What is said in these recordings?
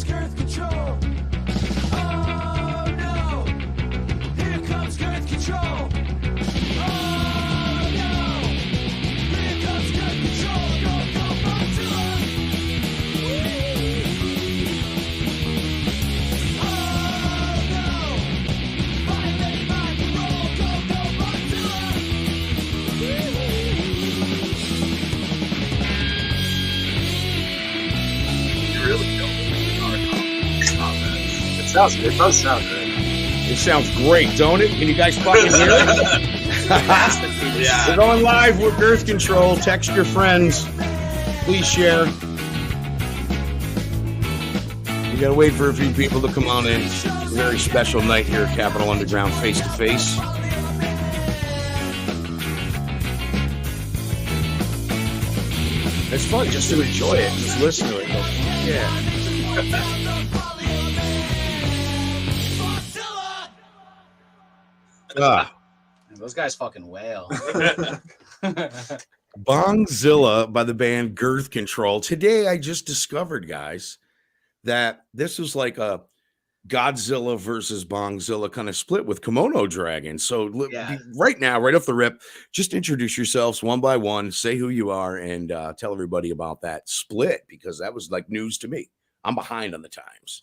Girth Control. Oh no, here comes Girth Control. Oh no, here comes Girth Control. Go, go, Godzilla. Oh no, violate my parole. Go, go, Godzilla. You really don't. It does sound good. It sounds great, don't it? Can you guys fucking hear it? Yeah. We're going live with Girth Control. Text your friends. Please share. We gotta wait for a few people to come on in. It's a very special night here at Capitol Underground, face to face. It's fun just to enjoy it, just listen to it. Yeah. Those guys fucking wail. Bongzilla by the band Girth Control. Today I just discovered, guys, that this was like a Godzilla versus Bongzilla kind of split with Kimono Dragon. So right now, right off the rip, just introduce yourselves one by one, say who you are, and tell everybody about that split, because that was like news to me. I'm behind on the times.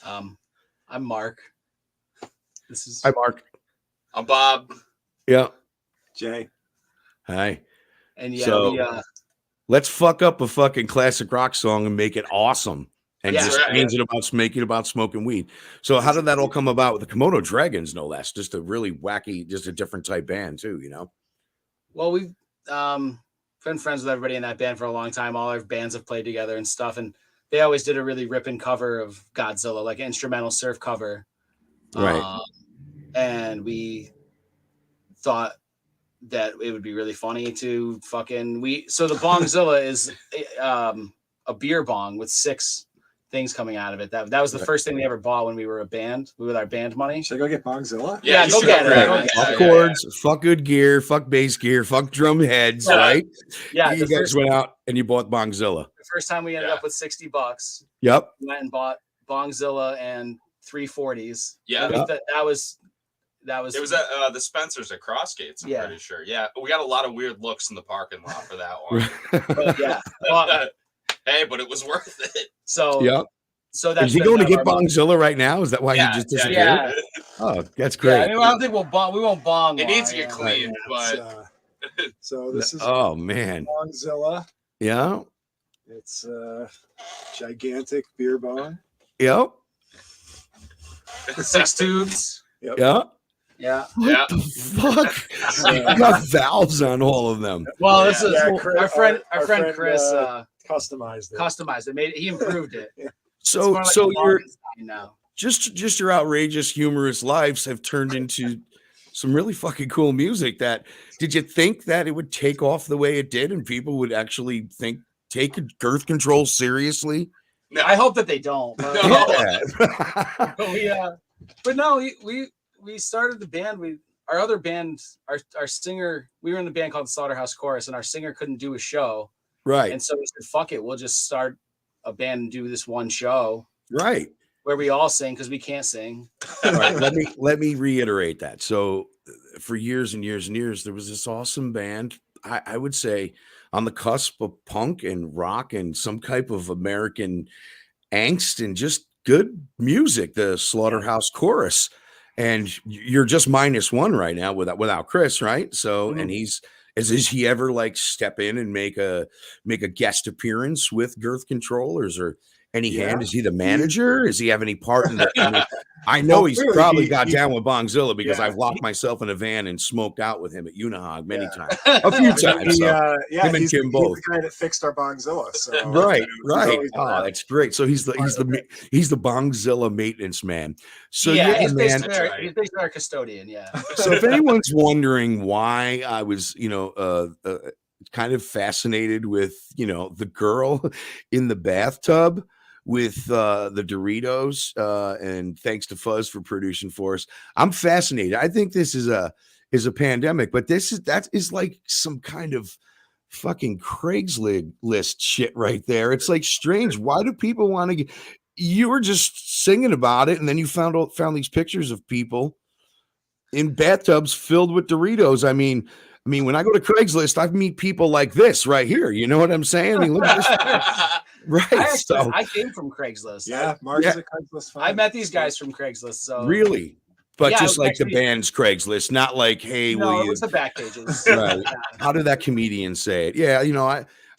I'm Mark. Hi, Mark. I'm Bob. Yeah. Jay. Hi. And yeah, so, let's fuck up a fucking classic rock song and make it awesome. And just change it about making about smoking weed. So how did that all come about with the Komodo Dragons, no less? Just a really wacky, just a different type band too, you know? Well, we've been friends with everybody in that band for a long time. All our bands have played together and stuff. And they always did a really ripping cover of Godzilla, like an instrumental surf cover. Right. And we thought that it would be really funny to so the Bongzilla is a beer bong with 6 things coming out of it. That was the first thing we ever bought when we were a band with our band money. Should I go get Bongzilla? Yeah, go get it. Fuck chords, fuck good gear, fuck bass gear, fuck drum heads, right? Yeah, you guys went out and you bought Bongzilla. The first time we ended up with $60. Yep. We went and bought Bongzilla and 340s. Yeah. That was it was at the Spencer's at Crossgates, I'm pretty sure. Yeah, we got a lot of weird looks in the parking lot for that one. But it was worth it. So is he going to get Bongzilla right now? Is that why he just disappeared? Yeah. Oh, that's great. I mean, I don't think we won't bong. It needs to get cleaned, but So this is Oh man. Bongzilla. Yeah. It's a gigantic beer bong. Yep. 6 tubes. Yeah. Yeah. Yeah. What the fuck? You got valves on all of them. Well, this is Yeah, our friend Chris Customized it. customized it. He improved it. So It's so more like a you're bong design now. just your outrageous humorous lives have turned into some really fucking cool music. That did you think that it would take off the way it did and people would actually take Girth Control seriously? No. I hope that they don't. But, No. Yeah. but no, we started the band. Our other band, our singer, we were in the band called Slaughterhouse Chorus, and our singer couldn't do a show, Right. and so we said, "Fuck it, we'll just start a band and do this one show Right. where we all sing because we can't sing." All right, let me reiterate that. So for years and years and years, there was this awesome band. I would say on the cusp of punk and rock and some type of American angst and just good music, the Slaughterhouse Chorus. And you're just -1 right now without Chris, right? So and is he ever like step in and make a guest appearance with Girth Control, or is there any hand? Is he the manager? Does he have any part in it? I know he's Really, probably got down with Bongzilla because Yeah. I've locked myself in a van and smoked out with him at Unihog many times, a few times. He, So. yeah, Him and he's, Kim he's both. the guy that fixed our Bongzilla. So Right. always Oh, around. that's great. So he's the Bongzilla maintenance man. So yeah, yeah, he's man. basically That's right. he's basically our custodian. Yeah. So if anyone's wondering why I was, kind of fascinated with, the girl in the bathtub with the Doritos, and thanks to Fuzz for producing for us, I'm fascinated. I think this is a pandemic, but that is like some kind of fucking Craigslist shit right there. It's like strange. Why do people want to get? You were just singing about it, and then you found these pictures of people in bathtubs filled with Doritos. I mean, when I go to Craigslist, I meet people like this right here. You know what I'm saying? I mean, look at this. Right. I came from Craigslist. Yeah, Mark is a Craigslist fan. I met these guys from Craigslist. So Really? But Yeah, just it was like the actually- band's Craigslist, not like, hey, no, will it you? was the back pages. Right. Yeah. How did that comedian say it? Yeah,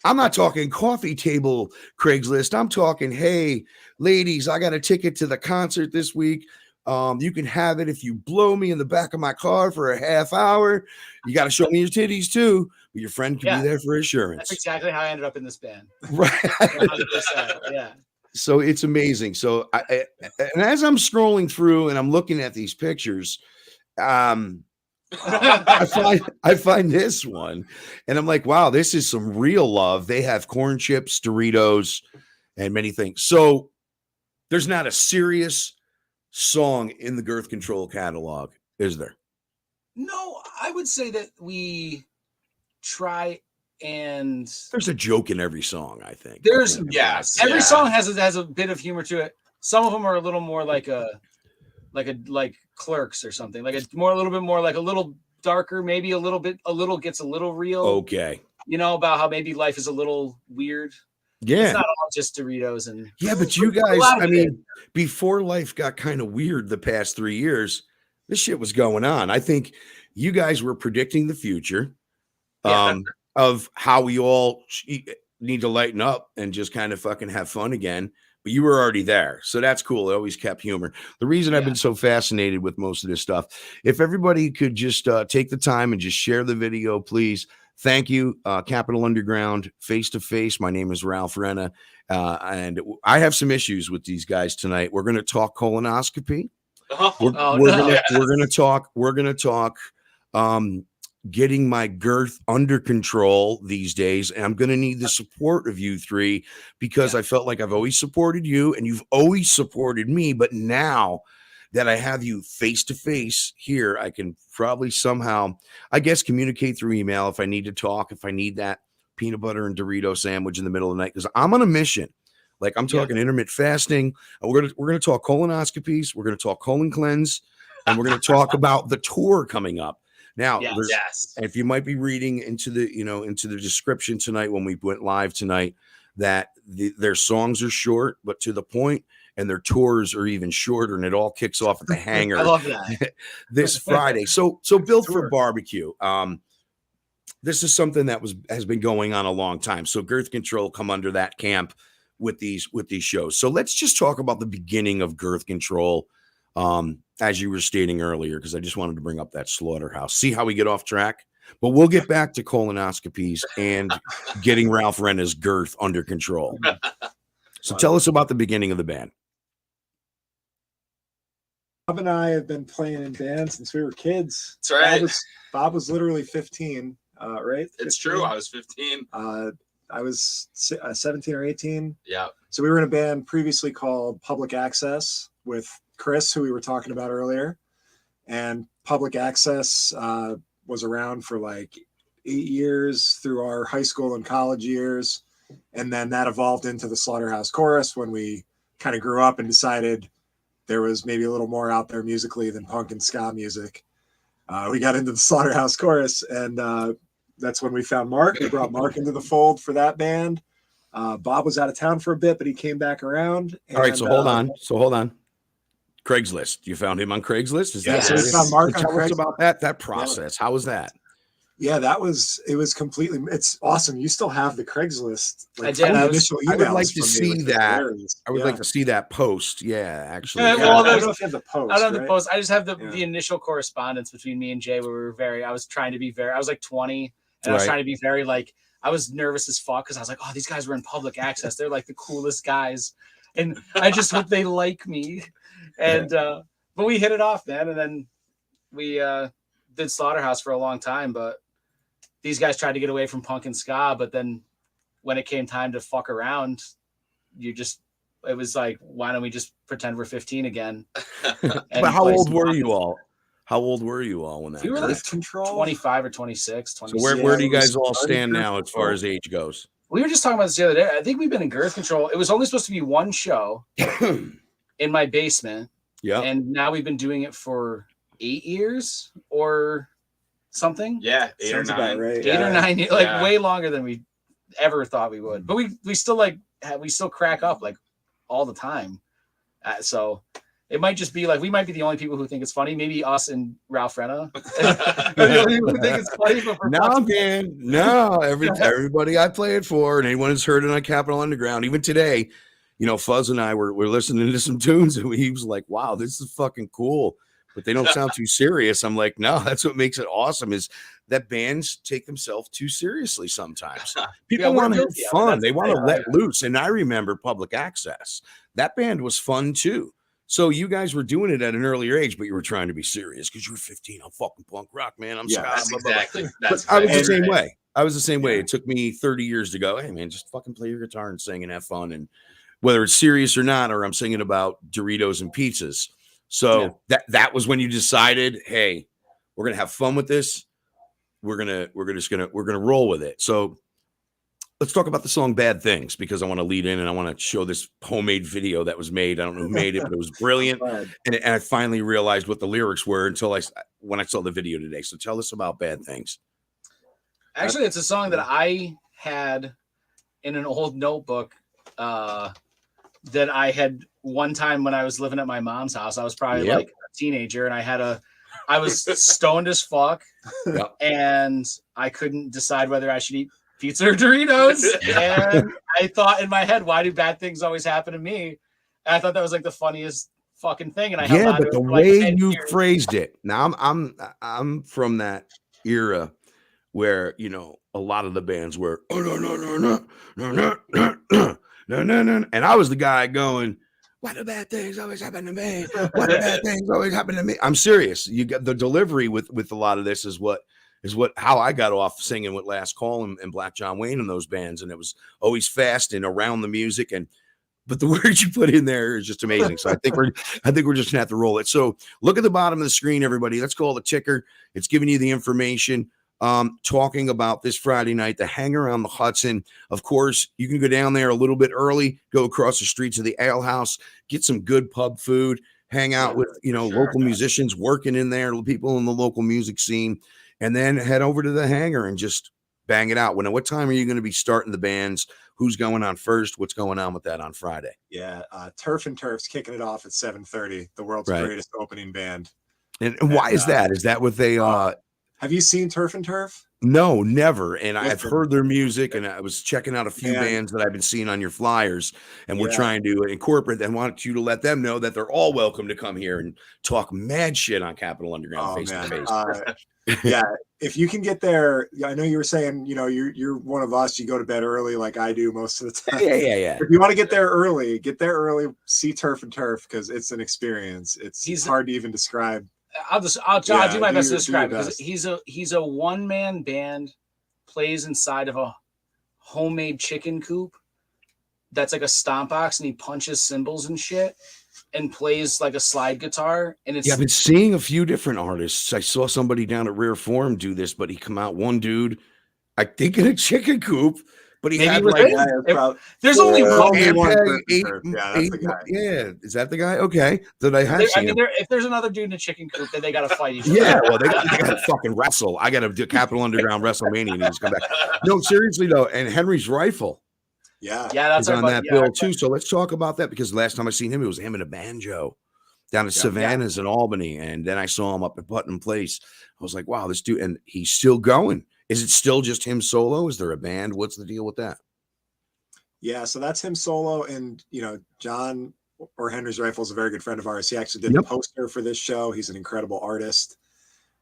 I'm not talking coffee table Craigslist. I'm talking, hey, ladies, I got a ticket to the concert this week. You can have it if you blow me in the back of my car for a half hour. You got to show me your titties too. But your friend can Yeah. be there for assurance. That's exactly how I ended up in this band. Right. 100%. Yeah. So it's amazing. So and as I'm scrolling through and I'm looking at these pictures, I find this one and I'm like, wow, this is some real love. They have corn chips, Doritos, and many things. So there's not a serious song in the Girth Control catalog, is there? No, I would say that we try and There's a joke in every song, I think. there's Yes. every yeah. song has a bit of humor to it. Some of them are a little more like Clerks or something, a little bit more like a little darker, maybe a little gets a little real. Okay. About how maybe life is a little weird. Yeah. It's not all just Doritos and Yeah, but you a guys, lot of I it mean, before life got kind of weird the past 3 years, this shit was going on. I think you guys were predicting the future Yeah. of how we all need to lighten up and just kind of fucking have fun again. But you were already there. So that's cool. It always kept humor. The reason I've been so fascinated with most of this stuff, if everybody could just take the time and just share the video, please. Thank you, Capital Underground, Face to Face. My name is Ralph Renna, and I have some issues with these guys tonight. We're going to talk colonoscopy. We're going to talk getting my girth under control these days, and I'm going to need the support of you three because I felt like I've always supported you, and you've always supported me. But now that I have you face to face here, I can probably somehow, I guess, communicate through email if I need to talk, if I need that peanut butter and Dorito sandwich in the middle of the night, because I'm on a mission. Like I'm talking intermittent fasting. We're gonna talk colonoscopies. We're gonna talk colon cleanse, and we're gonna talk about the tour coming up. Now, Yes. if you might be reading into the description tonight when we went live tonight, that their songs are short but to the point, and their tours are even shorter, and it all kicks off at the Hangar. I love that. This Friday. So Built for Barbecue. this is something that has been going on a long time. So Girth Control come under that camp with these shows. So let's just talk about the beginning of Girth Control, as you were stating earlier, because I just wanted to bring up that slaughterhouse. See how we get off track? But we'll get back to colonoscopies and getting Ralph Renna's girth under control. So tell us about the beginning of the band. Bob and I have been playing in bands since we were kids. That's right. Bob was literally 15, right? 15? It's true. I was 15. I was 17 or 18. Yeah. So we were in a band previously called Public Access with Chris, who we were talking about earlier. And Public Access was around for like 8 years through our high school and college years. And then that evolved into the Slaughterhouse Chorus when we kind of grew up and decided there was maybe a little more out there musically than punk and ska music. We got into the Slaughterhouse Chorus, and that's when we found Mark. We brought Mark into the fold for that band. Bob was out of town for a bit, but he came back around. All right, so hold on. Craigslist. You found him on Craigslist? Is that so we found Mark on tell us Craigslist. about that process. How was that? Yeah, it was completely, it's awesome. You still have the Craigslist. I did. I I would like to see that. I would like to see that post. Yeah, actually. Yeah, Yeah, well, I don't know if you have the post. I don't have the right? post. I just have the Yeah. initial correspondence between me and Jay where we were I was like 20 and I was Right. trying to be very like, I was nervous as fuck because I was like, oh, these guys were in Public Access. They're like the coolest guys. And I just hope they like me. And, but we hit it off, man. And then we did Slaughterhouse for a long time, but these guys tried to get away from punk and ska. But then when it came time to fuck around, it was like, why don't we just pretend we're 15 again? But how old were you all? How old were you all when that? We were like Girth Control? 25 or 26. So 26. where do you Yeah, guys all started stand Girth now as far as age goes? We were just talking about this the other day. I think we've been in Girth Control. It was only supposed to be one show in my basement. Yeah. And now we've been doing it for 8 years or something. Yeah, 8 or Sounds about 9. right. 8 or 9 years, like Yeah. way longer than we ever thought we would. But we still we still crack up like all the time. So it might just be like we might be the only people who think it's funny. Maybe us and Ralph Renna. Are the only people who think it's funny. But for No, man. No, everybody I play it for, and anyone who's heard it on Capitol Underground, even today, Fuzz and I were listening to some tunes, and he was like, "Wow, this is fucking cool," but they don't sound too serious. I'm like, no, that's what makes it awesome is that bands take themselves too seriously sometimes. People we're want to have guilty of it. fun. That's They the want to thing, let right? loose. And I remember Public Access. That band was fun too. So you guys were doing it at an earlier age, but you were trying to be serious because you were 15. I'm fucking punk rock, man. I'm Yeah, ska, That's blah, blah, blah. exactly. But That's I was the exactly same right. way. I was the same way. It took me 30 years to go, hey, man, just fucking play your guitar and sing and have fun. And whether it's serious or not, or I'm singing about Doritos and pizzas. So that was when you decided, hey, we're going to have fun with this. We're going to roll with it. So let's talk about the song Bad Things, because I want to lead in and I want to show this homemade video that was made. I don't know who made it, but it was brilliant. And I finally realized what the lyrics were when I saw the video today. So tell us about Bad Things. Actually, it's a song that I had in an old notebook that I had one time when I was living at my mom's house. I was probably like a teenager, and I was stoned as fuck, and I couldn't decide whether I should eat pizza or Doritos. And I thought in my head, why do bad things always happen to me? And I thought that was like the funniest fucking thing. And I held on to but it the for like way 10 you years. phrased it. Now I'm from that era where a lot of the bands were and I was the guy going, why do bad things always happen to me? Why do bad things always happen to me? I'm serious. You got the delivery with a lot of this is how I got off singing with Last Call and Black John Wayne and those bands, and it was always fast and around the music, but the words you put in there is just amazing. So I think we're just gonna have to roll it. So look at the bottom of the screen, everybody. Let's call the ticker. It's giving you the information. Talking about this Friday night, the Hangar on the Hudson. Of course, you can go down there a little bit early, go across the street to the Ale House, get some good pub food, hang out with local musicians working in there, people in the local music scene, and then head over to the Hangar and just bang it out. What time are you going to be starting the bands? Who's going on first? What's going on with that on Friday? Yeah, Turf and Turf's kicking it off at 7:30. The world's greatest opening band. And why is that? Is that what they Have you seen Turf and Turf? No, never. And I've heard their music, and I was checking out a few bands that I've been seeing on your flyers, and we're trying to incorporate them. I want you to let them know that they're all welcome to come here and talk mad shit on Capital Underground face to face. Yeah, if you can get there, I know you were saying, you know, you're one of us. You go to bed early, like I do most of the time. Yeah. If you want to get there early, see Turf and Turf, because it's an experience. It's hard to even describe. I'll do my best to describe it, because he's a one-man band, plays inside of a homemade chicken coop that's like a stomp box, and he punches cymbals and shit and plays like a slide guitar. And it's I've been seeing a few different artists. I saw somebody down at Rare Forum do this, but he come out, one dude, I think in a chicken coop, but he had like there's only one. That's the guy. Yeah, is that the guy? Okay, that I have seen. If there's another dude in a chicken coop, then they gotta fight each other. Yeah, well, they gotta fucking wrestle. I gotta do Capital Underground WrestleMania and he's come back. No, seriously though, and Henry's Rifle. Yeah, that's on that bill too. So let's talk about that, because last time I seen him, it was him and a banjo down at Savannah's in Albany, and then I saw him up at Putnam Place. I was like, wow, this dude, and he's still going. Is it still just him solo? Is there a band? What's the deal with that? Yeah, so that's him solo, and you know, John or Henry's Rifle is a very good friend of ours. He actually did the poster for this show. He's an incredible artist,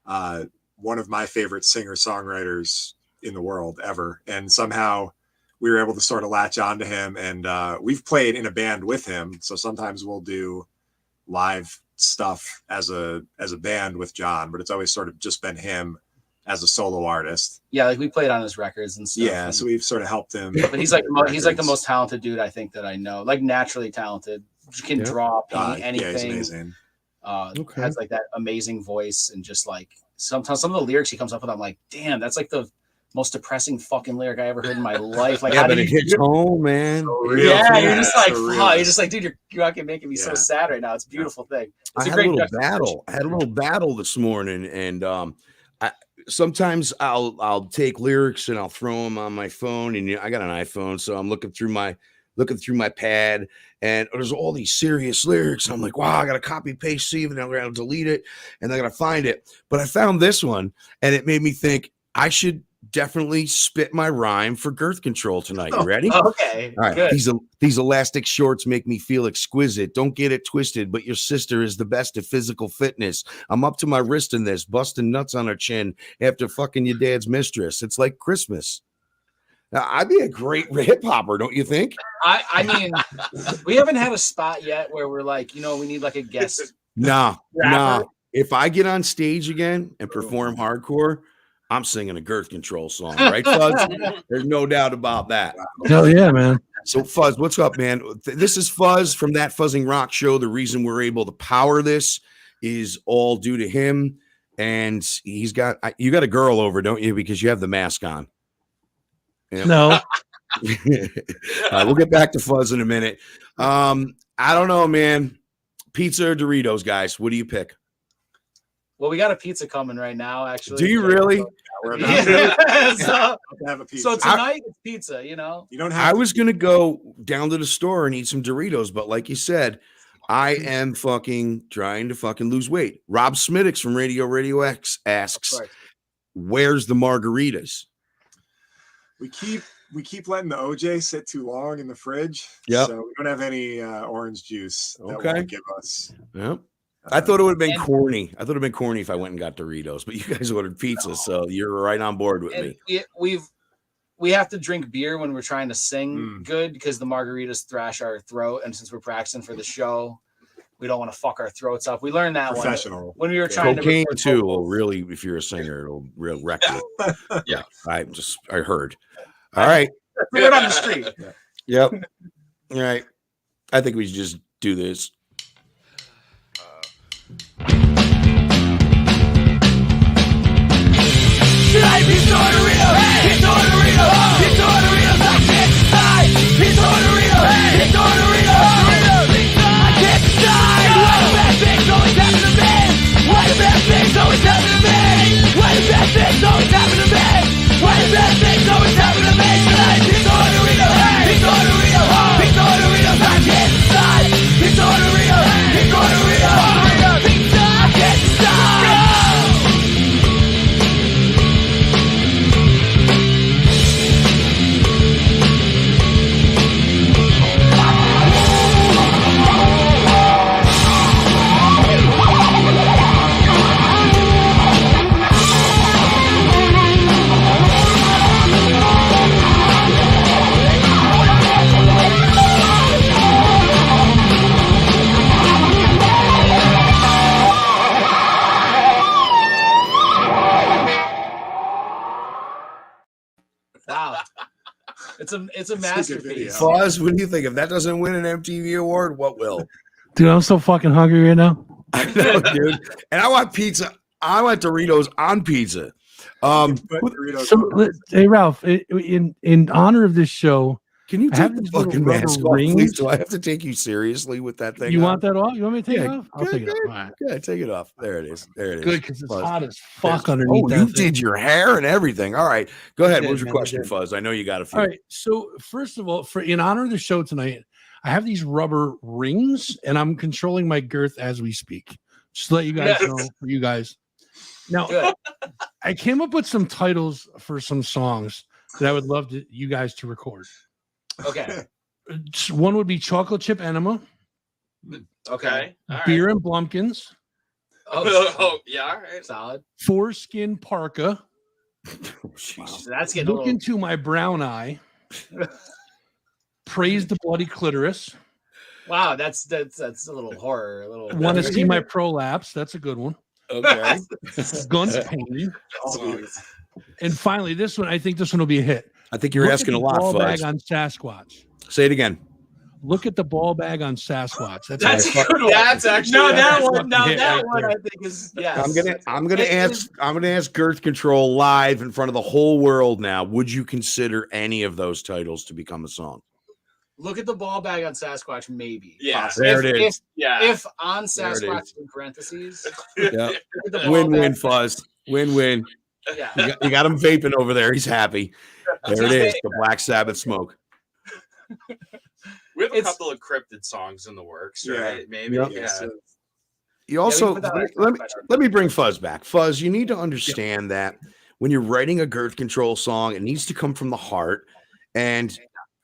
one of my favorite singer-songwriters in the world ever, and somehow we were able to sort of latch on to him, and we've played in a band with him. So sometimes we'll do live stuff as a band with John, but it's always sort of just been him as a solo artist. Yeah, like we played on his records and stuff. Yeah, so we've sort of helped him. But he's like the most talented dude I think that I know. Like naturally talented, can draw, paint, anything. Yeah, he's amazing. Has like that amazing voice, and just like sometimes some of the lyrics he comes up with, I'm like, damn, that's like the most depressing fucking lyric I ever heard in my life. Like, but it hits home, man. You're just like, you're just like, dude, you're fucking making me so sad right now. It's a beautiful thing. It's I had a little battle this morning, and sometimes I'll take lyrics and I'll throw them on my phone, and I got an iPhone, so I'm looking through my pad, and there's all these serious lyrics. I'm like, wow, I got to copy paste, see it, and I'm going to delete it, and I got to find it. But I found this one, and it made me think I should definitely spit my rhyme for Girth Control tonight. You ready? Okay. All right. Good. These elastic shorts make me feel exquisite. Don't get it twisted, but your sister is the best at physical fitness. I'm up to my wrist in this, busting nuts on her chin after fucking your dad's mistress. It's like Christmas. Now, I'd be a great hip hopper, don't you think? I mean, we haven't had a spot yet where we're like, you know, we need like a guest. Nah. If I get on stage again and perform hardcore, I'm singing a Girth Control song, right, Fuzz? There's no doubt about that. Hell yeah, man. So, Fuzz, what's up, man? This is Fuzz from That Fuzzing Rock Show. The reason we're able to power this is all due to him. And you got a girl over, don't you? Because you have the mask on. Yep. No. All right, we'll get back to Fuzz in a minute. I don't know, man. Pizza or Doritos, guys? What do you pick? Well, we got a pizza coming right now, actually. Do you really? So tonight it's pizza, you know. You don't have. I was gonna go down to the store and eat some Doritos, but like you said, I am fucking trying to fucking lose weight. Rob Smittix from Radio X asks, "Where's the margaritas?" We keep letting the OJ sit too long in the fridge. Yep. So we don't have any orange juice that will give us. Yep. I thought it would have been corny. I thought it would have been corny if I went and got Doritos, but you guys ordered pizza, so you're right on board with me. We have to drink beer when we're trying to sing good, because the margaritas thrash our throat, and since we're practicing for the show, we don't want to fuck our throats up. We learned that when we were trying cocaine to too will really, if you're a singer, it'll real wreck you. Yeah, I heard. All right, we went on the street. Yep. All right, I think we should just do this. He's on a Rito, he's on a Rito, he's on a Rito, I can't decide. He's on a Rito, he's on a Rito, I can't decide. Why the bad things always happen to me? Why the bad things always happen to me? Why the bad things always happen to me? Why the bad things always happen to me? Tonight he's on a Rito, he's on a Rito, he's on a Rito, I can't decide. He's on a Rito, he's on a Rito, I can't decide. It's a a good masterpiece. video. Fuzz, what do you think? If that doesn't win an MTV award, what will? Dude, I'm so fucking hungry right now. I know, dude. And I want pizza. I want Doritos on pizza. But Doritos So, on it. hey Ralph, in honor of this show, Can you I have take the these little fucking rubber mask off, rings. please? Do I have to take you seriously with that thing? You on? want that off? You want me to take it Yeah, off? I'll good, take it off. good. All right. Yeah, take it off. There it is. There it is. Good, because it's Fuzz. hot as fuck underneath Oh, that you thing. did your hair and everything. All right. Go ahead. did, What's your man, I question, did. Fuzz? I know you got a few. All right. So first of all, for in honor of the show tonight, I have these rubber rings, and I'm controlling my girth as we speak. Just to let you guys Yes. know, for you guys. Now, Good. I came up with some titles for some songs that I would love you guys to record. Okay. One would be Chocolate Chip Enema, Okay. All right. Beer and Blumpkins, Oh, yeah. All right. Solid. Foreskin Parka, Oh, jeez. So that's getting a Look little. Into My Brown Eye, Praise the Bloody Clitoris, Wow, that's a little horror. A little. Want to See My Prolapse. That's a good one. Okay. Guns Painting. Songs. And finally, this one, I think this one will be a hit. I think you're Look at asking the a lot, ball Fuzz. bag on Sasquatch. Say it again. Look at the ball bag on Sasquatch. That's a a good one. That's actually No, that that's one. fucking No, hit that right one. there. I think is yes. I'm gonna It ask Girth Control live in front of the whole world now. Would you consider any of those titles to become a song? Look at the ball bag on Sasquatch. Maybe. Yeah. There it is. Yeah. If on There it Sasquatch is. in parentheses. Yeah. Look at the ball Win-win, bag. Fuzz. Win-win. Yeah. You got him vaping over there. He's happy. There it is. The Black Sabbath smoke. We have a It's- couple of cryptid songs in the works, Yeah. right? Maybe. Yep. Yeah. You also put that on let me bring Fuzz back. Fuzz, you need to understand that when you're writing a Girth Control song, it needs to come from the heart. And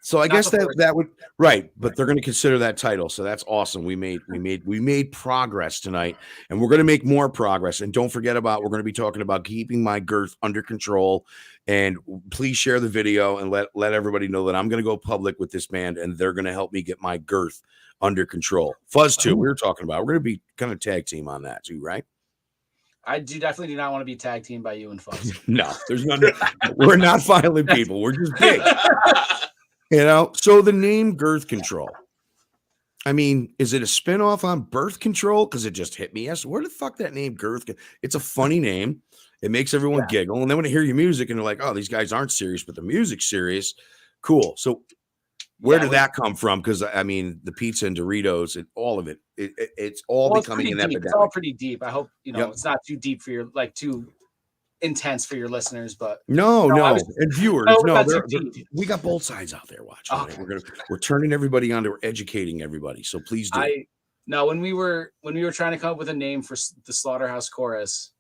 so I Not guess before that would right, but they're going to consider that title. So that's awesome. We made progress tonight, and we're going to make more progress. And don't forget about we're going to be talking about keeping my girth under control. And please share the video and let everybody know that I'm going to go public with this band, and they're going to help me get my girth under control. Fuzz too. We were talking about. We're going to be kind of tag team on that too, right? I definitely do not want to be tag teamed by you and Fuzz. No, there's none. We're not violent people. We're just big. You know, so the name Girth Control. I mean, is it a spinoff on Birth Control? Because it just hit me. Yes. Where the fuck that name Girth? It's a funny name. It makes everyone giggle. And then when they hear your music and they're like, oh, these guys aren't serious, but the music's serious. Cool. So where did that come from? Because I mean, the pizza and Doritos and all of it, it's all becoming an epidemic. It's all pretty deep. I hope Yep. it's not too deep for your too intense for your listeners, but No, obviously- and viewers, No, no, that's they're- too they're- deep. we got both sides out there watching. right? Okay. We're turning everybody on. We're educating everybody. So please do. when we were trying to come up with a name for the Slaughterhouse Chorus,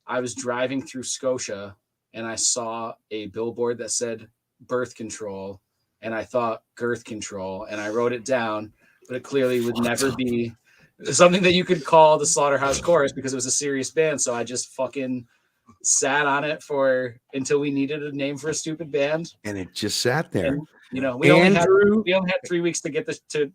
I was driving through Scotia and I saw a billboard that said Birth Control, and I thought Girth Control, and I wrote it down, but it clearly would never be something that you could call the Slaughterhouse Chorus because it was a serious band. So I just fucking sat on it until we needed a name for a stupid band. And it just sat there. And, we only had Andrew, 3 weeks to get this to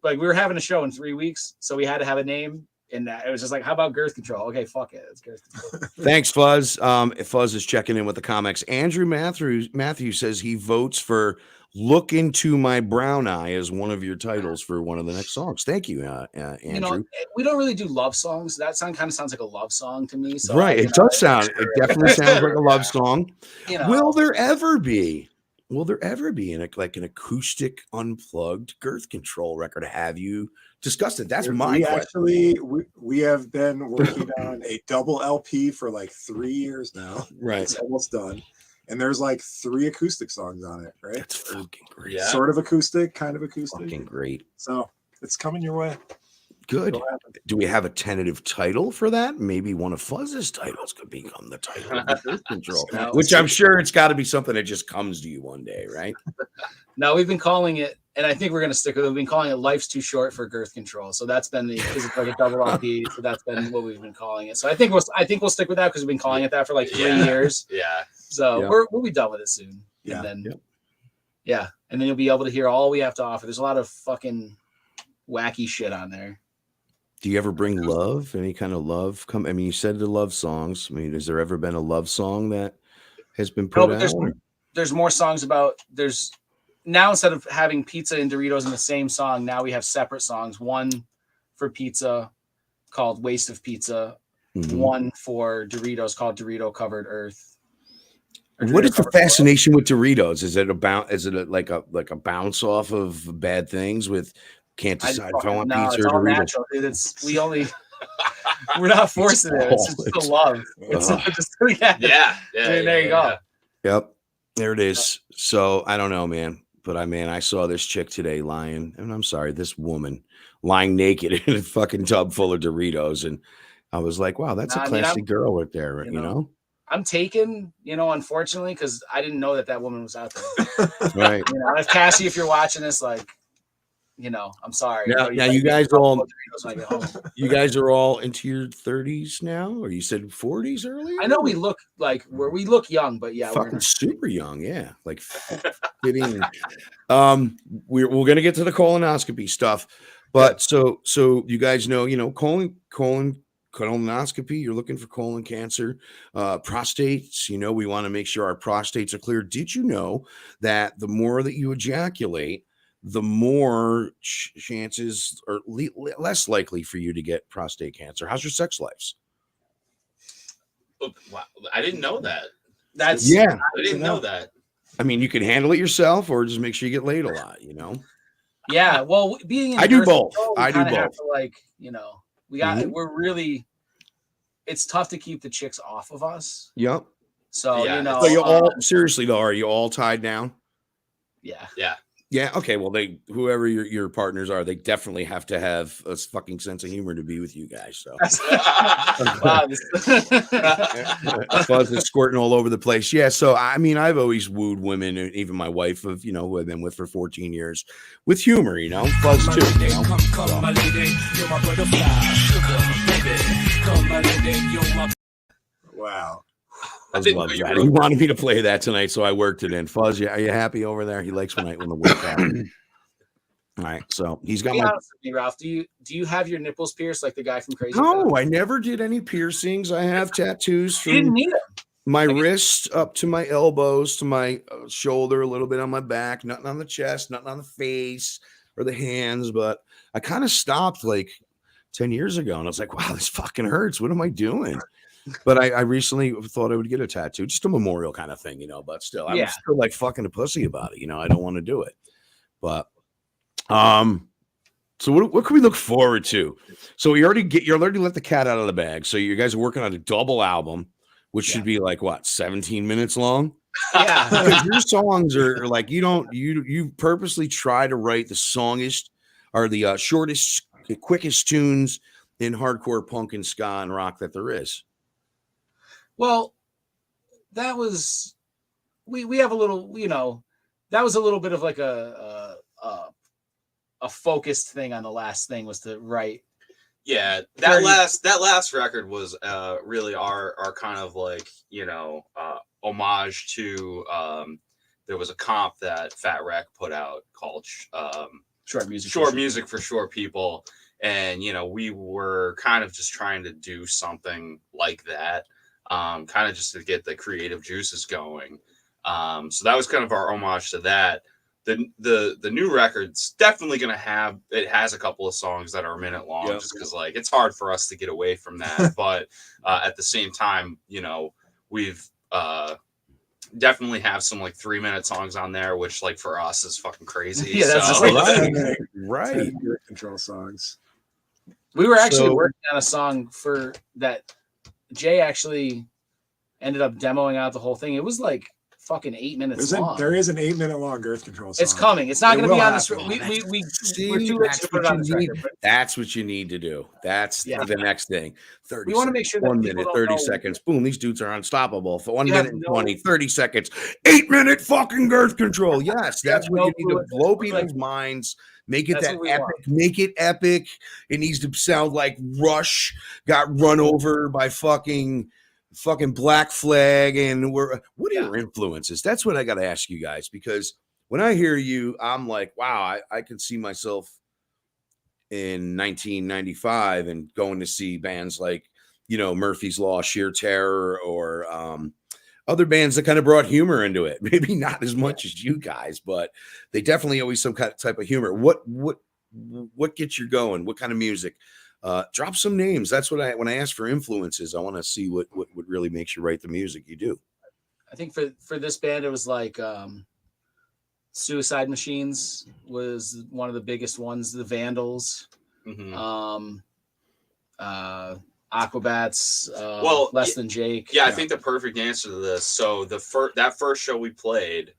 like we were having a show in 3 weeks, so we had to have a name. And it was just like, how about Girth Control? Okay, fuck it, it's Girth Control. thanks, Fuzz. Fuzz is checking in with the comics. Andrew Matthew says he votes for "Look Into My Brown Eye" as one of your titles for one of the next songs. Thank you, Andrew. We don't really do love songs. That kind of sounds like a love song to me. So Right, it does sound. It definitely sounds like a love song. Will there ever be an acoustic unplugged Girth Control record? Have you discussed it? That's my question. We have been working on a double LP for like 3 years now. Right. It's almost done. And there's like 3 acoustic songs on it, right? That's fucking great. Yeah. Sort of acoustic, kind of acoustic. Fucking great. So it's coming your way. Good. It'll happen. Do we have a tentative title for that? Maybe one of Fuzz's titles could become the title of the Girth Control, No, which I'm sure it's got to be something that just comes to you one day, right? No, we've been calling it, and I think we're going to stick with it. We've been calling it "Life's Too Short for Girth Control." So that's been because it's like a double LP. So that's been what we've been calling it. So I think we'll stick with that because we've been calling it that for like 3 years. Yeah. So Yeah. we'll be done with it soon. Yeah. And then Yep. and then you'll be able to hear all we have to offer. There's a lot of fucking wacky shit on there. Do you ever bring love? Any kind of love? I mean, you said the love songs. I mean, has there ever been a love song that has been put but out? there's more songs about now instead of having pizza and Doritos in the same song, now we have separate songs. One for pizza called Waste of Pizza. One for Doritos called Dorito Covered Earth. What is the fascination with Doritos? Is it like a bounce off of bad things with can't decide if I want pizza or Doritos? Natural, dude. We're not forcing it. It's just the love. It's just yeah. There you go. Yep. There it is. So I don't know, man. But I saw this chick today this woman lying naked in a fucking tub full of Doritos. And I was like, wow, that's a classy girl right there, you know? I'm taken, unfortunately, because I didn't know that woman was out there. Right. If Cassie, if you're watching this, like, I'm sorry. Now you guys are all into your 30s now, or you said 40s earlier? I know we look young, but yeah, fucking super young, yeah. Like fitting. We're gonna get to the colonoscopy stuff, but so you guys know, colonoscopy, you're looking for colon cancer, prostates, we want to make sure our prostates are clear. Did you know that the more that you ejaculate, the more chances are less likely for you to get prostate cancer? How's your sex lives? Wow. I didn't know that. I didn't know that. I mean, you can handle it yourself or just make sure you get laid a lot, Yeah. Well, being in I do both. I do both. Have to, we're really, it's tough to keep the chicks off of us. Yep. So, So you all, seriously though, are you all tied down? Yeah. Yeah. Yeah. Okay. Well, whoever your partners are, they definitely have to have a fucking sense of humor to be with you guys. So Fuzz is squirting all over the place. Yeah. So I've always wooed women, even my wife who I've been with for 14 years, with humor. Fuzz too. Come my lady, you're my butterfly, sugar, baby. Come my lady, you're my. Wow. I love that. He wanted me to play that tonight, so I worked it in. Fuzz, are you happy over there? He likes when the work happens. All right, so he's got. Be honest with me, Ralph. Do you have your nipples pierced like the guy from Crazy? No, I never did any piercings. I have tattoos from didn't need them. My wrist up to my elbows to my shoulder, a little bit on my back, nothing on the chest, nothing on the face or the hands. But I kind of stopped like 10 years ago, and I was like, wow, this fucking hurts. What am I doing? But I recently thought I would get a tattoo, just a memorial kind of thing, but still, I'm still like fucking a pussy about it. I don't want to do it. But, so what can we look forward to? So you already let the cat out of the bag. So you guys are working on a double album, which should be like what, 17 minutes long? Yeah. Because your songs are like, you purposely try to write the songest or the shortest, quickest tunes in hardcore punk and ska and rock that there is. Well, that was we have a little, that was a little bit of like a focused thing on the last thing was to write. Yeah, that last record was really our kind of like, homage to there was a comp that Fat Wreck put out called Short Music for Short People, and we were kind of just trying to do something like that. Kind of just to get the creative juices going. So that was kind of our homage to that. The new record's definitely going to has a couple of songs that are a minute long, just because like it's hard for us to get away from that. But at the same time, we've definitely have some like 3-minute songs on there, which like for us is fucking crazy. Yeah, that's right. Girth Control songs. We were actually working on a song for that. Jay actually ended up demoing out the whole thing. It was like fucking 8 minutes long. There is an 8-minute long Girth Control song. It's coming. It's not going to be on this. We're too rich to put it on this record. That's what you need to do. That's the next thing. 30 we want to make sure that 1 minute, 30 seconds. Boom. These dudes are unstoppable for 1 minute and 20, 30 seconds. 8-minute fucking Girth Control. Yes, that's what you need to blow people's minds. Make it that epic. Make it epic. It needs to sound like Rush got run over by fucking Black Flag. And what are your influences? That's what I got to ask you guys, because when I hear you, I'm like, wow, I could see myself in 1995 and going to see bands like, Murphy's Law, Sheer Terror, or other bands that kind of brought humor into it. Maybe not as much as you guys, but they definitely always some kind of type of humor. What gets you going? What kind of music? Drop some names. That's what when I ask for influences, I want to see what really makes you write the music you do. I think for this band, it was like Suicide Machines was one of the biggest ones. The Vandals, Aquabats, Less Than Jake. Yeah, I think the perfect answer to this. So that first show we played,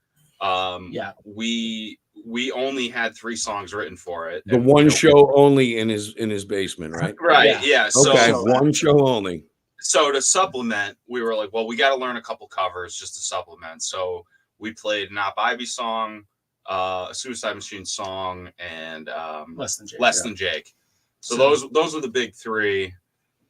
we only had 3 songs written for it. The one show only in his basement, right? Right. Yeah. Okay. So one show only. So to supplement, we were like, well, we got to learn a couple covers just to supplement. So we played an Op Ivy song, a Suicide Machine song, and Less Than Jake. Less Than Jake. So those are the big 3.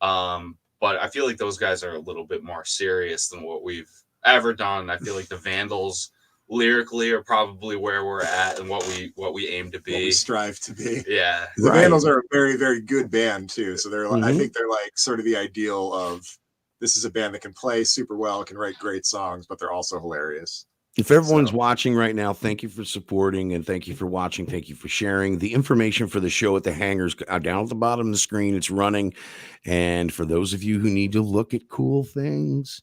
But I feel like those guys are a little bit more serious than what we've ever done. I feel like the Vandals lyrically are probably where we're at and what we aim to be. What we strive to be. Yeah. The Vandals are a very, very good band too. So they're I think they're like sort of the ideal of this is a band that can play super well, can write great songs, but they're also hilarious. If everyone's watching right now, thank you for supporting and thank you for watching. Thank you for sharing. The information for the show at the hangars down at the bottom of the screen. It's running. And for those of you who need to look at cool things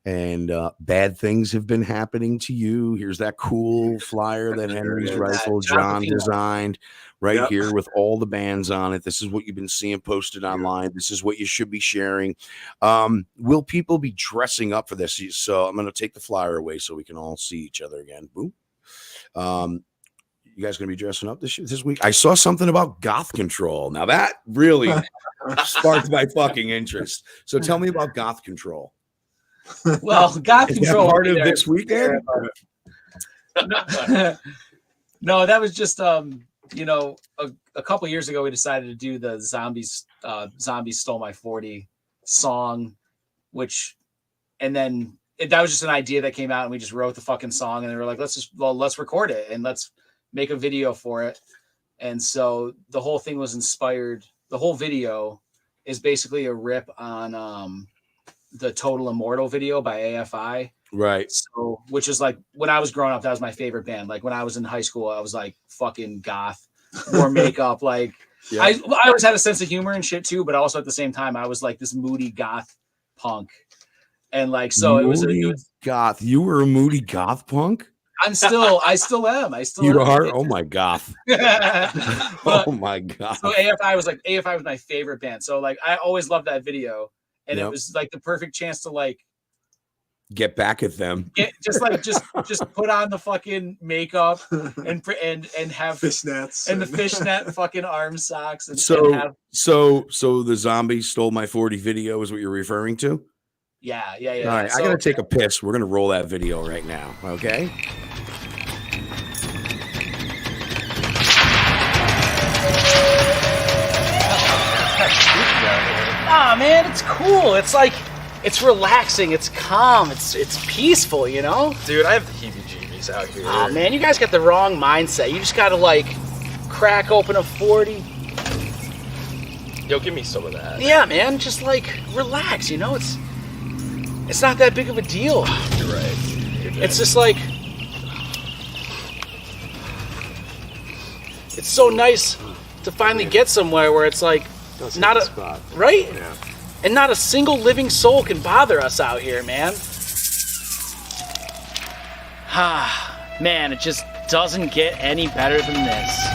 and bad things have been happening to you, here's that cool flyer that Henry's Rifle John designed right here with all the bands on it. This is what you've been seeing posted online. This is what you should be sharing. Will people be dressing up for this? So I'm going to take the flyer away so we can all see each other again. Boom. You guys going to be dressing up this week? I saw something about Girth Control. Now that really sparked my fucking interest. So tell me about Girth Control. Well, Girth Control part of this weekend. No, that was just a couple years ago we decided to do the Zombies Stole My 40 song, that was just an idea that came out and we just wrote the fucking song and they were like, let's record it and let's make a video for it. And so the whole thing was inspired. The whole video is basically a rip on the Total Immortal video by AFI. Right. So, which is like when I was growing up, that was my favorite band. Like when I was in high school, I was like fucking goth, more makeup. Like I always had a sense of humor and shit too, but also at the same time, I was like this moody goth punk. And like, so it was goth. You were a moody goth punk? I still am. You are? Oh my goth. Oh my god. So AFI was my favorite band. So like I always loved that video. And it was like the perfect chance to like get back at them. Just put on the fucking makeup and have fishnets and the fishnet fucking arm socks. And so the Zombie Stole My 40 video is what you're referring to? Yeah. All right, I gotta take a piss. We're gonna roll that video right now. Okay. Ah, man, it's cool. It's like, it's relaxing. It's calm. It's peaceful, you know? Dude, I have the heebie-jeebies out here. Ah, man, you guys got the wrong mindset. You just gotta, like, crack open a 40. Yo, give me some of that. Yeah, man, just, like, relax, you know? It's not that big of a deal. You're right. It's just, like, it's so nice to finally get somewhere where it's, like, not a spot. Right? Yeah. And not a single living soul can bother us out here, man. Man, it just doesn't get any better than this.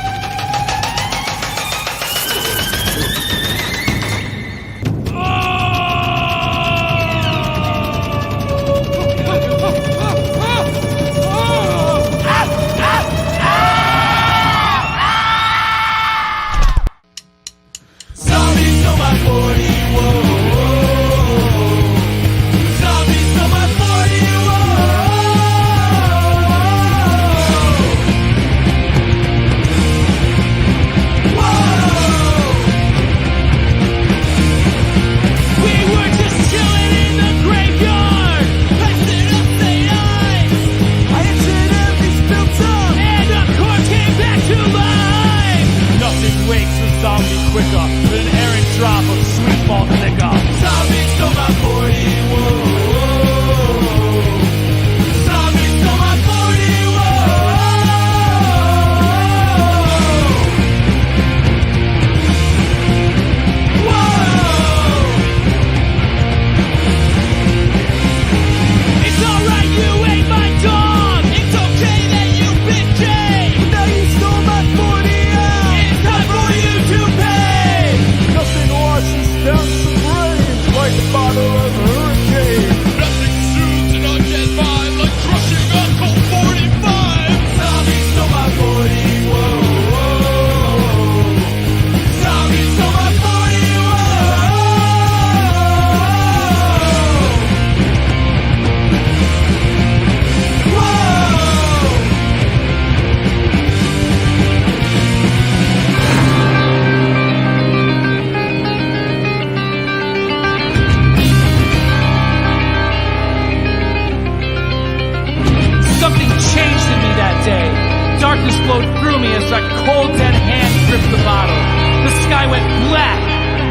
Darkness flowed through me as a cold, dead hand gripped the bottle. The sky went black,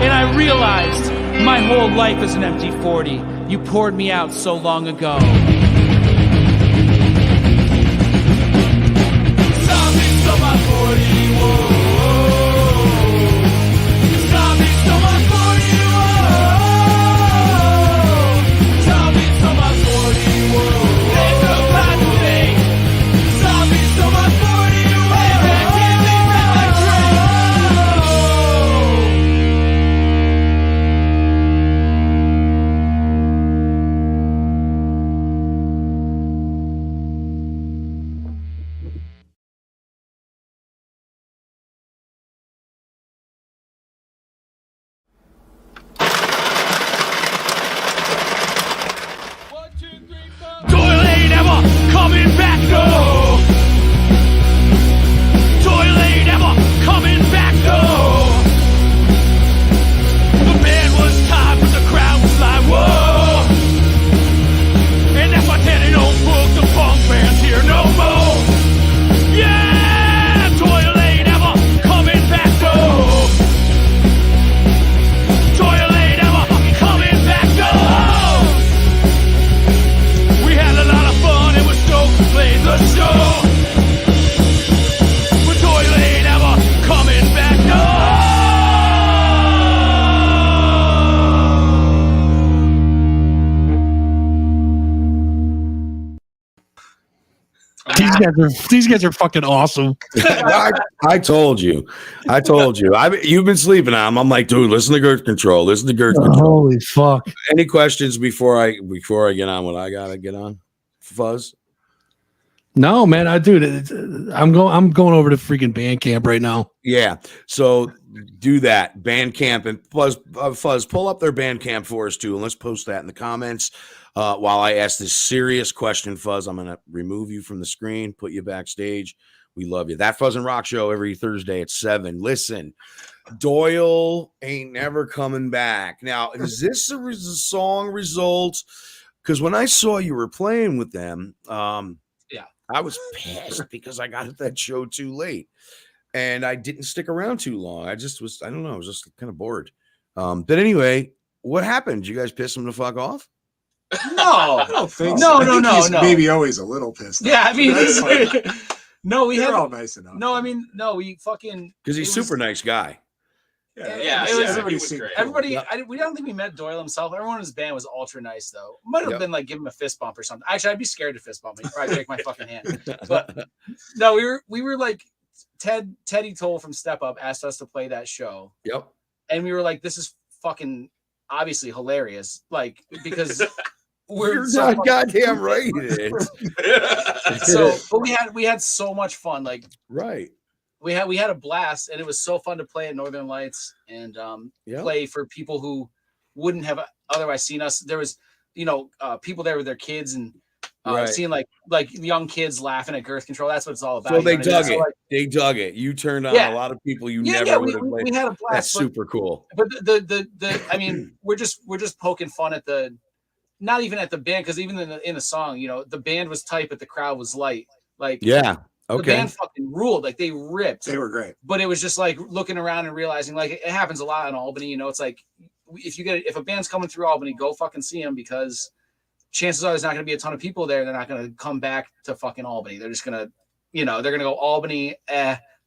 and I realized my whole life is an empty 40. You poured me out so long ago. Zombies stole my 40, whoa. Zombies stole my 40, whoa. Zombies stole my 40, whoa. They took my thing. Zombies stole my 40, whoa. They can't be my drink. Doyle ain't ever coming back, no. Doyle ain't ever coming back, no. The band was tied, but the crowd was like, whoa. And that's why Teddy don't book the punk bands here no more. Yeah, Doyle ain't ever coming back, no. Doyle ain't ever coming back, no. We had a lot of fun and we're stoked to play the show. But Doyle ain't ever coming back, no. These guys are fucking awesome. I told you. You've been sleeping on them. I'm like, dude, listen to Girth Control. Listen to Girth Control. Holy fuck. Any questions before I get on what I gotta get on? Fuzz? No, man, I'm going over to freaking Bandcamp right now. Yeah. So do that. Bandcamp and Fuzz, pull up their Bandcamp for us too, and let's post that in the comments. While I ask this serious question, Fuzz, I'm gonna remove you from the screen, put you backstage. We love you. That Fuzz and Rock show every Thursday at 7. Listen, Doyle ain't never coming back. Now, is this a song result? Because when I saw you were playing with them, I was pissed because I got at that show too late and I didn't stick around too long. I don't know. I was just kind of bored. But anyway, what happened? Did you guys piss him the fuck off? No, I don't think No, so. no, He's no. maybe always a little pissed. Yeah, I mean, That's fine. no, we They're had all nice enough. no. I mean, no, we fucking Because he's it was- super nice guy. Yeah, it was- everybody he was seemed great. cool. everybody. Yep. We don't think we met Doyle himself. Everyone in his band was ultra nice though. Might have Yep. been like give him a fist bump or something. Actually, I'd be scared to fist bump him. He'd probably break my fucking hand. But no, we were like Teddy Toll from Step Up asked us to play that show, Yep. and we were like, this is fucking obviously hilarious, like because. We're You're so not fucking- goddamn right it is. So, but we had so much fun. Like Right. we had a blast, and it was so fun to play at Northern Lights and Yep. play for people who wouldn't have otherwise seen us. There was people there with their kids and Right. seeing like young kids laughing at Girth Control. That's what it's all about. So you know they what I mean? dug So, it. like, They dug it. You turned on Yeah. a lot of people you yeah, never we would have played. had a That's blast. super cool. But the I mean, we're just poking fun at the. Not even at the band, because even in the song, the band was tight, but the crowd was light. Like, Yeah. the Okay. band fucking ruled. Like, they ripped. They were great. But it was just like looking around and realizing, like, it happens a lot in Albany. It's like if a band's coming through Albany, go fucking see them, because chances are there's not going to be a ton of people there. They're not going to come back to fucking Albany. They're just gonna, they're gonna go Albany.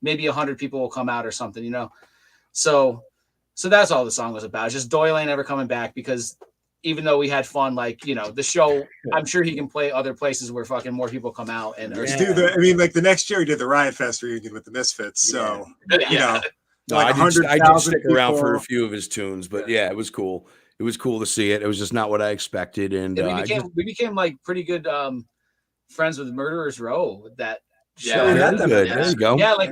Maybe 100 people will come out or something. So that's all the song was about. It's just Doyle ain't ever coming back, because even though we had fun, like, the show, I'm sure he can play other places where fucking more people come out. And Let's do the next year we did the Riot Fest reunion with the Misfits. So Yeah. No, like I did 100,000 stick around for a people. few of his tunes, but yeah, it was cool. It was cool to see it. It was just not what I expected. And we became like pretty good friends with Murderers Row with that Yeah, show. we very had them. good. Yeah. There you go. Yeah, like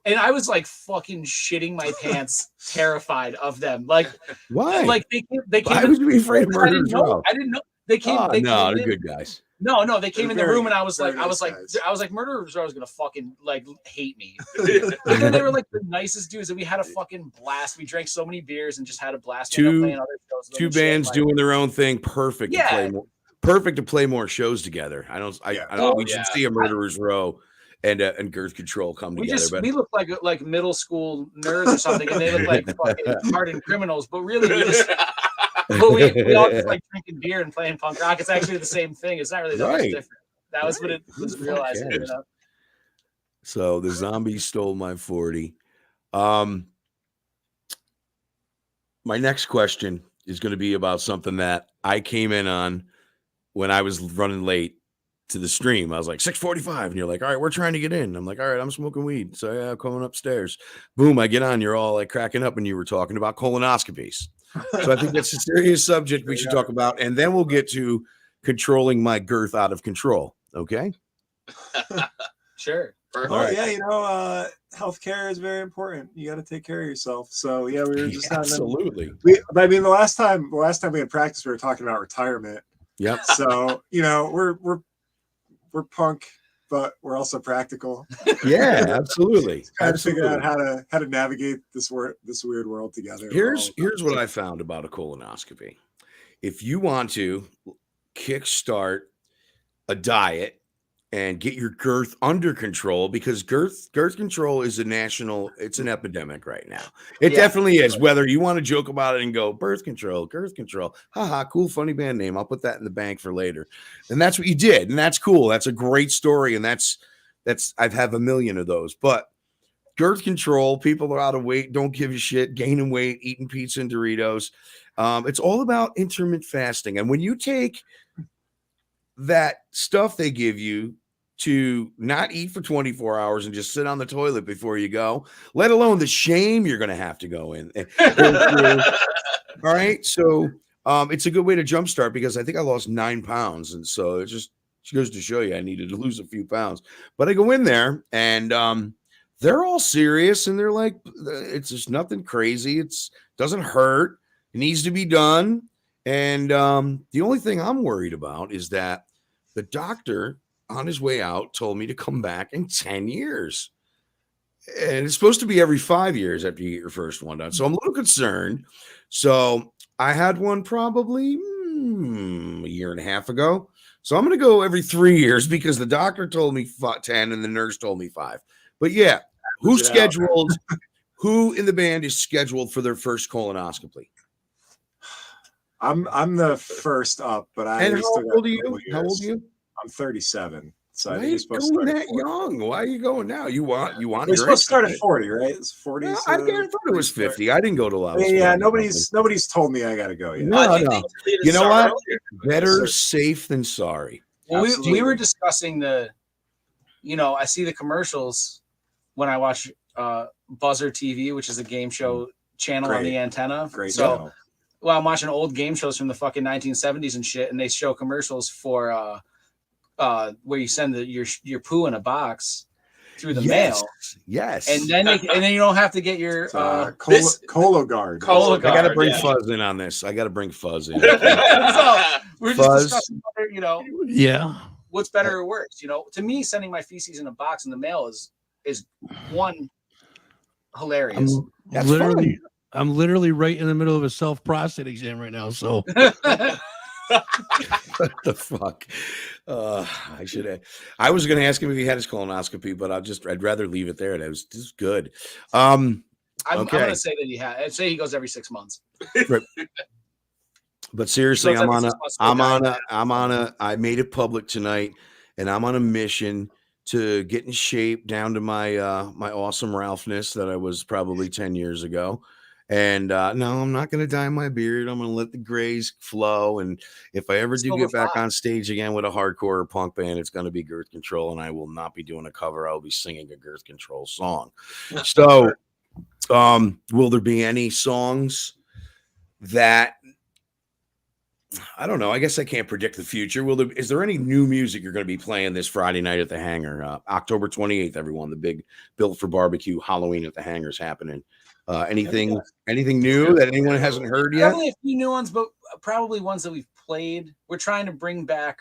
and I was like fucking shitting my pants, terrified of them. Like Why? they came Why in, would you be afraid of I didn't Murderers know. Row? I didn't know they came. Oh, they no, came they're in, good guys. No, they came They're in the very- room and I was very like, nice I was like, Murderers Row is gonna fucking like hate me. And then they were like the nicest dudes, and we had a fucking blast. We drank so many beers and just had a blast. We ended up playing other shows with them Two and shit, bands like- doing their own thing. Perfect. Yeah. To play more. Perfect to play more shows together. I don't. Yeah. I don't. Oh, We should yeah. see a Murderers Row and Girth Control come together. We look like middle school nerds or something, and they look like fucking hardened criminals. But really, we all just like drinking beer and playing punk rock. It's actually the same thing. It's not really that much different. That was what it was realizing. You know? So the zombies stole my 40. My next question is going to be about something that I came in on when I was running late to the stream. I was like 6:45, and you're like, all right, we're trying to get in. I'm like, all right, I'm smoking weed. So yeah, I'm coming upstairs. Boom, I get on. You're all like cracking up, and you were talking about colonoscopies. So I think that's a serious subject we should talk about, and then we'll get to controlling my girth out of control. Okay. Sure. Oh yeah, healthcare is very important. You got to take care of yourself. So yeah, we were just absolutely. I mean, the last time we had practice, we were talking about retirement. Yep. So we're punk, but we're also practical. Yeah, absolutely. Kind of figure out how to navigate this weird world together. Here's what I found about a colonoscopy. If you want to kickstart a diet and get your girth under control, because girth control is it's an epidemic right now. It definitely is. Whether you want to joke about it and go girth control, haha, cool, funny band name. I'll put that in the bank for later. And that's what you did. And that's cool. That's a great story. And that's I've had a million of those. But girth control, people are out of weight, don't give a shit, gaining weight, eating pizza and Doritos. It's all about intermittent fasting. And when you take that stuff they give you to not eat for 24 hours and just sit on the toilet before you go, let alone the shame you're going to have to go in. All right. So it's a good way to jumpstart, because I think I lost 9 pounds. And so it just goes to show you I needed to lose a few pounds. But I go in there and they're all serious, and they're like, it's just nothing crazy. It doesn't hurt. It needs to be done. And the only thing I'm worried about is that the doctor on his way out told me to come back in 10 years. And it's supposed to be every 5 years after you get your first one done. So I'm a little concerned. So I had one probably a year and a half ago. So I'm going to go every 3 years, because the doctor told me 10 and the nurse told me 5. But yeah, who in the band is scheduled for their first colonoscopy? I'm the first up, but How old are you? I'm 37. So Why I think are you you're supposed to going start that at 40. young? Why are you going now? You want We're supposed to start at 40, right? It's 40. No, I thought it was 50. I didn't go to I was Yeah, 40. nobody's told me I got to go yet. No. You know what? Better safe than sorry. Well, we were discussing I see the commercials when I watch Buzzer TV, which is a game show channel on the antenna. Great channel. Well, I'm watching old game shows from the fucking 1970s and shit, and they show commercials for where you send your poo in a box through the mail. Yes. And then you don't have to get your Cologuard. I got to bring Fuzz in on this. I got to bring Fuzz in. So we're Fuzz. just discussing whether, what's better or worse. To me, sending my feces in a box in the mail is one hilarious. I'm literally right in the middle of a self-prostate exam right now. So what the fuck? I was going to ask him if he had his colonoscopy, but I'd rather leave it there. That was just good. I'm going to say that I'd say he goes every 6 months. Right. But seriously, I made it public tonight, and I'm on a mission to get in shape down to my my awesome Ralphness that I was probably 10 years ago. And no, I'm not going to dye my beard. I'm going to let the grays flow. And if I ever do get back on stage again with a hardcore or punk band, it's going to be Girth Control, and I will not be doing a cover. I'll be singing a Girth Control song. So will there be any songs that, I don't know, I guess I can't predict the future. Is there any new music you're going to be playing this Friday night at the Hangar? October 28th, everyone, the big Built for Barbecue Halloween at the Hangar is happening. Anything new that anyone hasn't heard yet? Probably a few new ones, but probably ones that we've played. We're trying to bring back.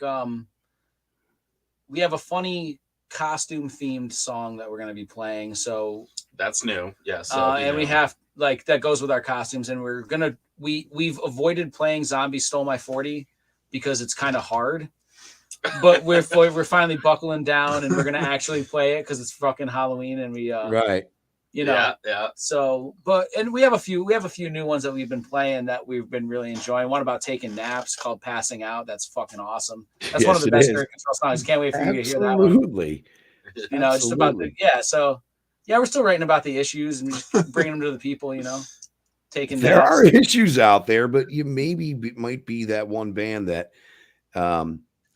We have a funny costume themed song that we're going to be playing. So that's new. Yes. And we have that goes with our costumes, and we're gonna we've avoided playing Zombie Stole My 40 because it's kind of hard. but we're finally buckling down and we're gonna actually play it because it's fucking Halloween and we Right. you know Yeah. so and we have a few new ones that we've been playing that we've been really enjoying. One about taking naps called Passing Out. That's fucking awesome. That's one of the best Girth Control songs. Can't wait for you to hear that one. Absolutely. You know, just about so we're still writing about the issues and just bringing them to the people, you know. There are issues out there, but you might be that one band that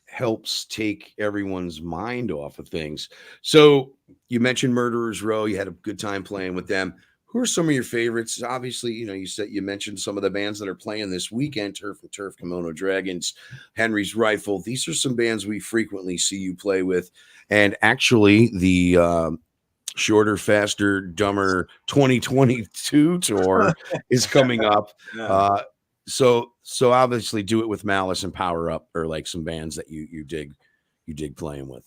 helps take everyone's mind off of things. So you mentioned Murderers Row. You had a good time playing with them. Who are some of your favorites? Obviously, you know, you mentioned some of the bands that are playing this weekend: Turf and Turf, Kimono Dragons, Henry's Rifle. These are some bands we frequently see you play with. And actually, the Shorter, Faster, Dumber 2022 tour is coming up. So obviously Do It With Malice and Power Up are like some bands that you dig playing with.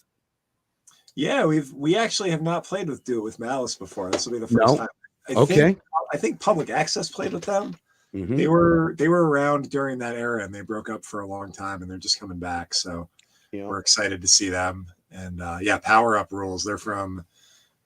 Yeah, we actually have not played with Do It With Malice before. This will be the first time. I think Public Access played with them. Mm-hmm. They were around during that era and they broke up for a long time and they're just coming back. So we're excited to see them. And Power Up rules. They're from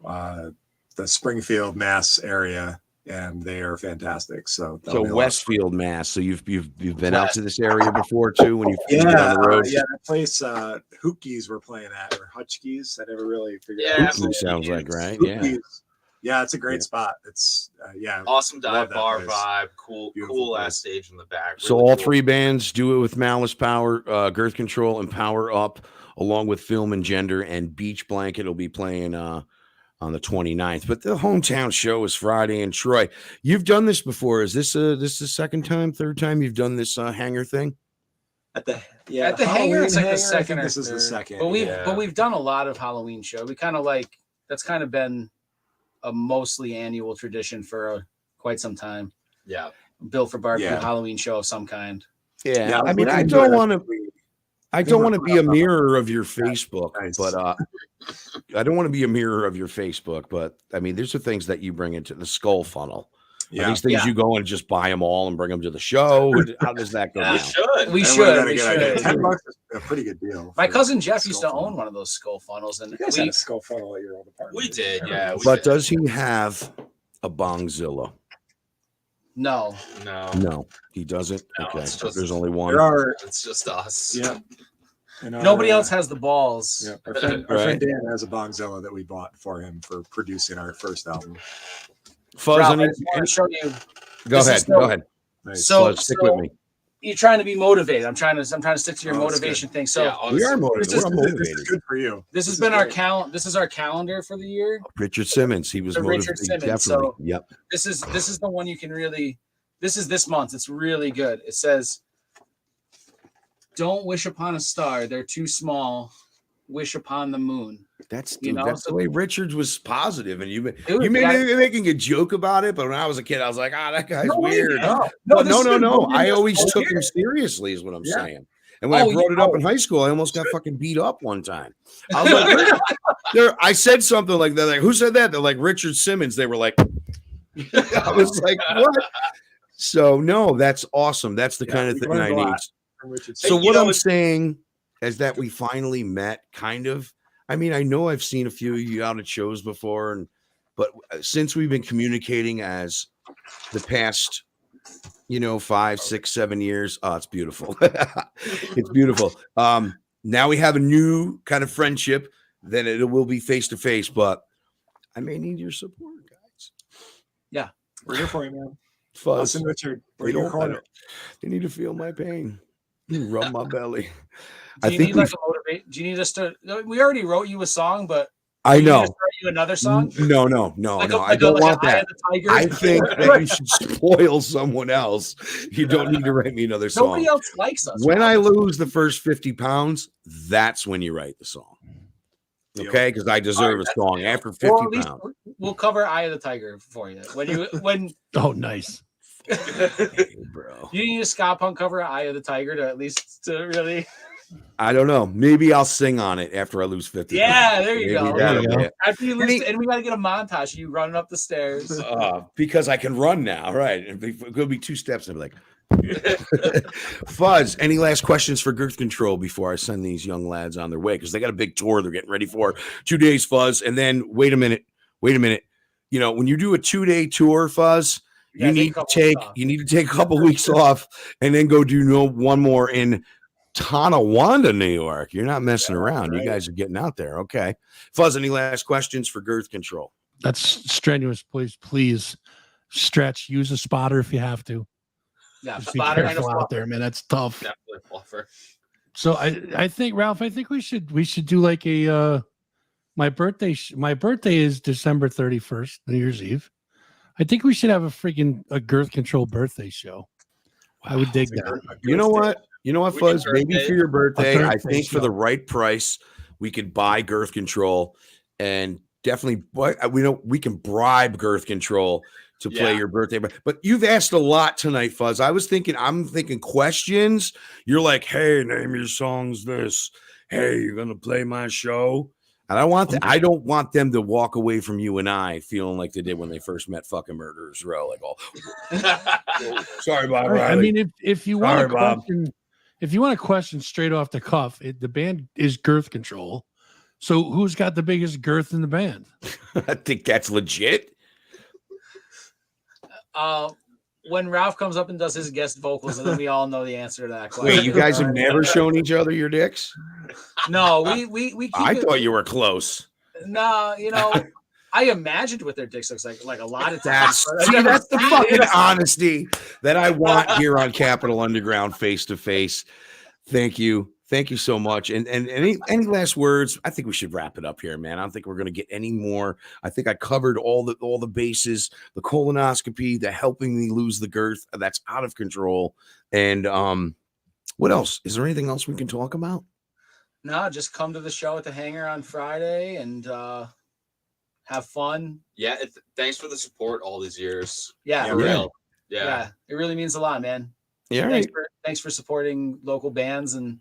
the Springfield, Mass area, and they are fantastic. So Westfield, Mass. So you've been out to this area before too when you've been on the road. That place Hookie's we're playing at, or Hutchke's. I never really figured out. Hookie's sounds like right. Hookie's. Yeah, it's a great spot. It's awesome dive bar vibe, cool ass stage in the back. So all three bands, Do It With Malice, Girth Control, and Power Up, along with Film and Gender and Beach Blanket, will be playing on the 29th. But the hometown show is Friday in Troy. You've done this before. Is this the second time, third time you've done this hangar thing? At the hangar, it's like the second or this third. Is the second. But we've done a lot of Halloween show. We kind of that's kind of been a mostly annual tradition for quite some time. Yeah. Built for barbecue Halloween show of some kind. Yeah. I mean, I don't want to be a mirror of your Facebook, but I don't want to be a mirror of your Facebook, but I mean, there's the things that you bring into the skull funnel. Are these things you go and just buy them all and bring them to the show? How does that go? We should. $10 is a pretty good deal. My cousin Jeff used to own one of those skull funnels, and we had a skull funnel at your old apartment. We did, yeah. But does he have a Bongzilla? No, he doesn't. No, okay, there's only one. It's just us. Yeah. Nobody else has the balls. Yeah, our friend Dan has a Bongzilla that we bought for him for producing our first album. Fuzz, Ralph, I just want to show you. Go ahead. Nice. So stick with me. You're trying to be motivated. I'm trying to stick to your motivation thing. So we are motivated. This is good for you. This has been our count. This is our calendar for the year. Richard Simmons. He was motivated. Richard Simmons. Definitely. So this is the one you can really. This is this month. It's really good. It says, "Don't wish upon a star; they're too small. Wish upon the moon." That's the way Richard was positive, and you may be Dude, making a joke about it, but when I was a kid, I was like, that guy's weird. No. I always took him seriously, is what I'm saying. And when I brought it up in high school, I almost got fucking beat up one time. I was like, I said something like that. Like, who said that? They're like, Richard Simmons. They were like, I was like, what? So no, that's awesome. That's the kind of thing I need. So what I'm saying is that we finally met, kind of. I mean, I know I've seen a few of you out at shows before, but since we've been communicating as the past, 5, 6, 7 years, it's beautiful. It's beautiful. Now we have a new kind of friendship. Then it will be face to face, but I may need your support, guys. Yeah, we're here for you, man. Fuzz. Listen, Richard, we're in your corner. They need to feel my pain. Rub my belly. Do you need like a motivate? Do you need us to? We already wrote you a song, but I know. Write you another song? No. I don't want that. I think that you should spoil someone else. You don't need to write me another song. Nobody else likes us. When I lose the first 50 pounds, that's when you write the song. Okay, because I deserve a song after 50 pounds. We'll cover Eye of the Tiger for you. When oh, nice. Bro. You need a ska punk cover Eye of the Tiger to at least to really. I don't know. Maybe I'll sing on it after I lose 50 Yeah, pounds. there you go. After you lose, and we got to get a montage of you running up the stairs. Because I can run now, right? It could be 2 steps and be like, Fuzz, any last questions for Girth Control before I send these young lads on their way? Because they got a big tour they're getting ready for. 2 days, Fuzz. And then wait a minute. You know, when you do a 2-day tour, Fuzz, you need to take a couple weeks off and then go do one more in Tonawanda, New York. You're not messing around. Right. You guys are getting out there. Okay. Fuzz, any last questions for Girth Control? That's strenuous. Please stretch. Use a spotter if you have to. Yeah, just be careful out there, man. That's tough. Definitely fluffer. So I think, Ralph, I think we should do like a my birthday is December 31st, New Year's Eve. I think we should have a Girth Control birthday show. I would dig that. You know what, Fuzz? Maybe for your birthday, I think for the right price, we could buy Girth Control and definitely we can bribe Girth Control to play your birthday. But you've asked a lot tonight, Fuzz. I'm thinking questions. You're like, hey, name your songs this. Hey, you're gonna play my show. And I don't want them to walk away from you and I feeling like they did when they first met fucking Murderers Row. Like, sorry, Bob. I mean, if you want a question straight off the cuff, the band is Girth Control. So who's got the biggest girth in the band? I think that's legit. When Ralph comes up and does his guest vocals, and then we all know the answer to that question. Wait, you guys have never shown each other your dicks? No, we keep I thought you were close. No, you know, I imagined what their dicks looks like a lot of times. That's the fucking honesty that I want here on Capital Underground face to face. Thank you. Thank you so much. And any last words? I think we should wrap it up here, man. I don't think we're going to get any more. I think I covered all the bases, the colonoscopy, the helping me lose the girth. That's out of control. And what else? Is there anything else we can talk about? No, just come to the show at the Hangar on Friday and have fun. Yeah, thanks for the support all these years. Yeah, it really means a lot, man. Yeah, thanks for supporting local bands and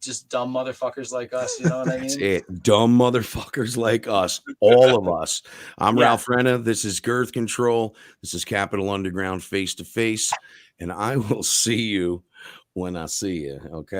just dumb motherfuckers like us, you know what I mean? That's it. Dumb motherfuckers like us, all of us. I'm Ralph Renna. This is Girth Control. This is Capital Underground face to face, and I will see you when I see you. Okay.